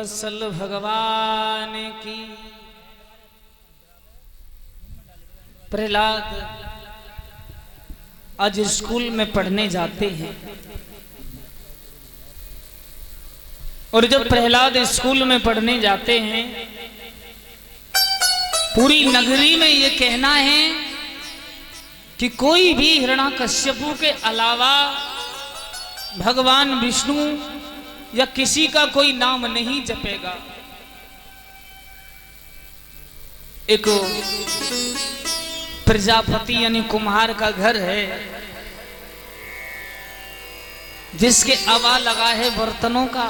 वत्सल भगवान की। प्रहलाद आज स्कूल में पढ़ने जाते हैं और जब प्रहलाद स्कूल में पढ़ने जाते हैं, पूरी नगरी में ये कहना है कि कोई भी हिरण्याकश्यपु के अलावा भगवान विष्णु या किसी का कोई नाम नहीं जपेगा। एक प्रजापति यानी कुम्हार का घर है जिसके अवा लगा है बर्तनों का।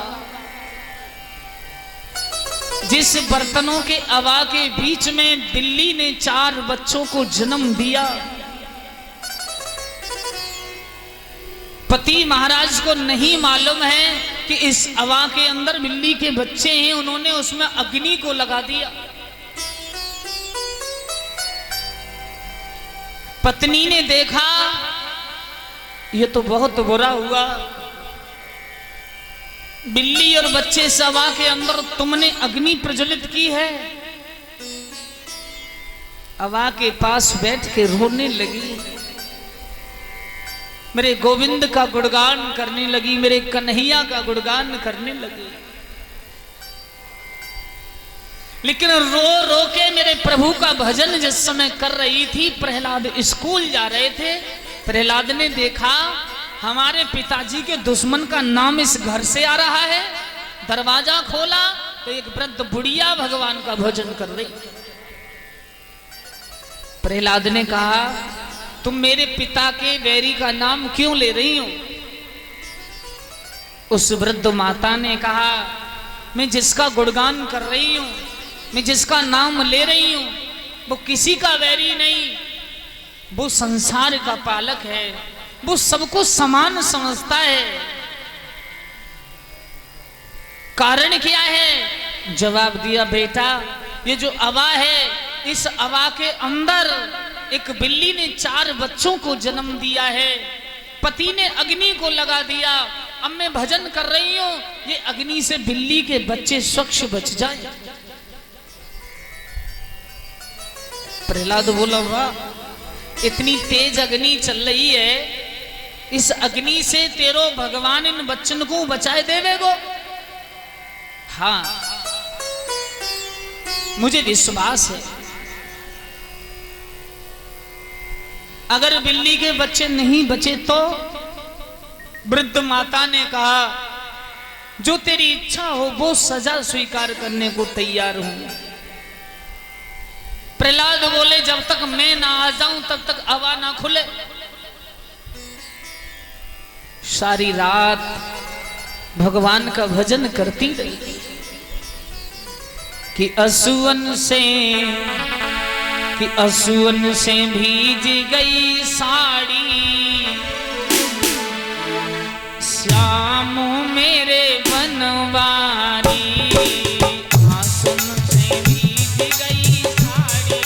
जिस बर्तनों के अवा के बीच में बिल्ली ने 4 बच्चों को जन्म दिया। पति महाराज को नहीं मालूम है कि इस अवा के अंदर बिल्ली के बच्चे हैं, उन्होंने उसमें अग्नि को लगा दिया। पत्नी ने देखा ये तो बहुत बुरा हुआ, बिल्ली और बच्चे सवा के अंदर तुमने अग्नि प्रज्वलित की है। अवा के पास बैठ के रोने लगी, मेरे गोविंद का गुणगान करने लगी, मेरे कन्हैया का गुणगान करने लगी। लेकिन रो रो के मेरे प्रभु का भजन जिस समय कर रही थी, प्रहलाद स्कूल जा रहे थे, प्रहलाद ने देखा हमारे पिताजी के दुश्मन का नाम इस घर से आ रहा है। दरवाजा खोला तो एक वृद्ध बुढ़िया भगवान का भजन कर रही। प्रहलाद ने कहा तुम मेरे पिता के वैरी का नाम क्यों ले रही हो? उस वृद्ध माता ने कहा मैं जिसका गुणगान कर रही हूं, मैं जिसका नाम ले रही हूं, वो किसी का वैरी नहीं, वो संसार का पालक है, वो सबको समान समझता है। कारण क्या है? जवाब दिया बेटा ये जो अवा है, इस अवा के अंदर एक बिल्ली ने 4 बच्चों को जन्म दिया है, पति ने अग्नि को लगा दिया। अब मैं भजन कर रही हूं, ये अग्नि से बिल्ली के बच्चे स्वच्छ बच जाए। प्रहलाद बोला वाह इतनी तेज अग्नि चल रही है, इस अग्नि से तेरो भगवान इन बच्चन को बचाए देवे गो। हाँ मुझे विश्वास है, अगर बिल्ली के बच्चे नहीं बचे तो? वृद्ध माता ने कहा जो तेरी इच्छा हो वो सजा स्वीकार करने को तैयार हूं। प्रहलाद बोले जब तक मैं ना आ जाऊं तब तक अवा ना खुले। सारी रात भगवान का भजन करती रही कि असुवन से भीज गई साड़ी, श्याम मेरे बनवारी। आंसुन से भीज गई साड़ी,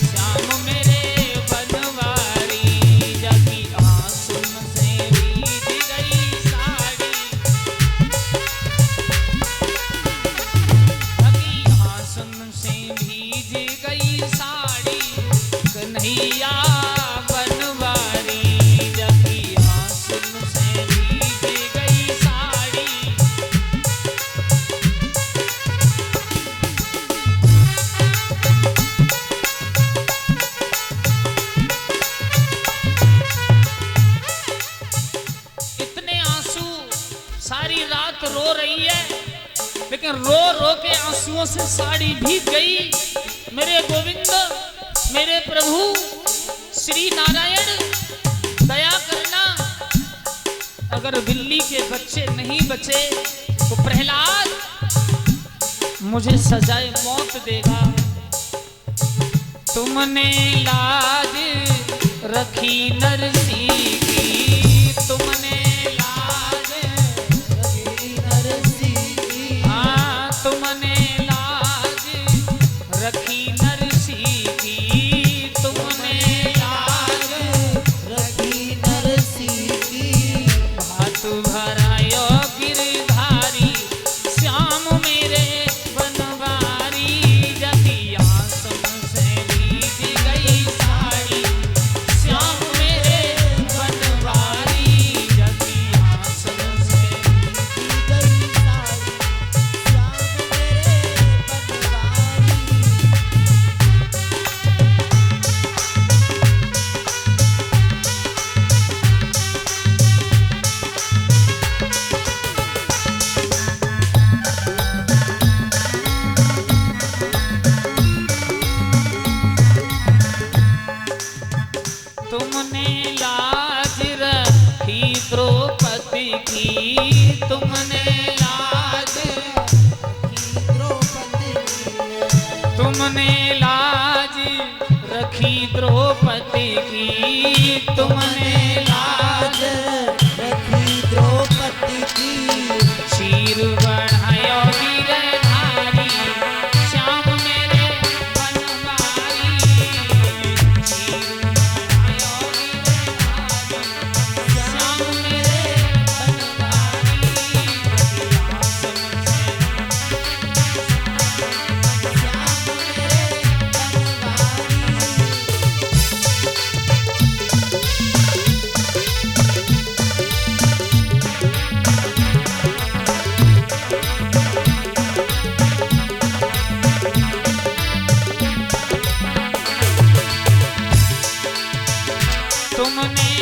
श्याम मेरे बनवारी। जगी आंसुन से भीज गई साड़ी, जगी आंसुन से भीज गई साड़ी, कन्हैया बनवारी। जगी आंसुन से भीज गई साड़ी। इतने आंसू, सारी रात रो रही है, लेकिन रो रो के आंसुओं से साड़ी भीग गई। मेरे गोविंद, मेरे प्रभु श्री नारायण दया करना, अगर बिल्ली के बच्चे नहीं बचे तो प्रहलाद मुझे सजाए मौत देगा। तुमने लाज रखी नरसी की, तुमने लाज रखी नरसी की। हाँ तुमने लाज रखी नरसी की, तुमने लाज रखी नरसी की। भात भरायो गिरधारी, श्याम मेरे तुमने लाज रखी द्रौपदी की, तुमने लाज रखी द्रौपदी की, तुमने लाज रखी द्रौपदी की, तुमने लाज रखी द्रौपदी की। शीर बढ़ायो गिरधारी, श्याम मेरे बनवारी। शीर बढ़ायो गिरधारी, श्याम मेरे बनवारी। सिंहासन से श्याम मेरे बनवारी। तुमने